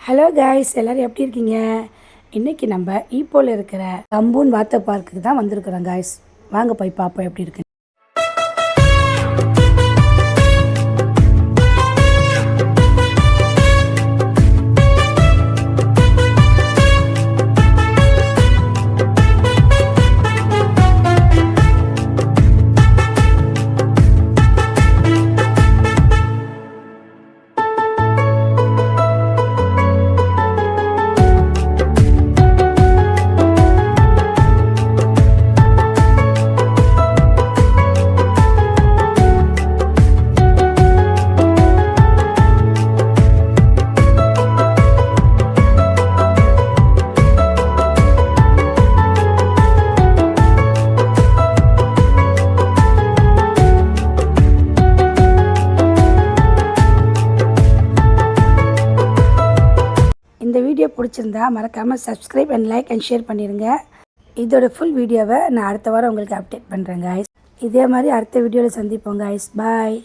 Hello guys, எல்லோரும் எப்படி இருக்கீங்க? இன்றைக்கி நம்ம ஈப்போவில் இருக்கிற கம்பூன் வாட்டர் பார்க்குக்கு தான் வந்திருக்கிறோம் காய்ஸ். வாங்க போய் பார்ப்போம் எப்படி இருக்கு. இந்த வீடியோ பிடிச்சிருந்தா மறக்காமல் subscribe and like and share பண்ணிடுங்க. இதோட ஃபுல் வீடியோவை நான் அடுத்த வாரம் உங்களுக்கு அப்டேட் பண்ணுறேன் காய்ஸ். இதே மாதிரி அடுத்த வீடியோவில் சந்திப்போம் காய்ஸ். பாய்.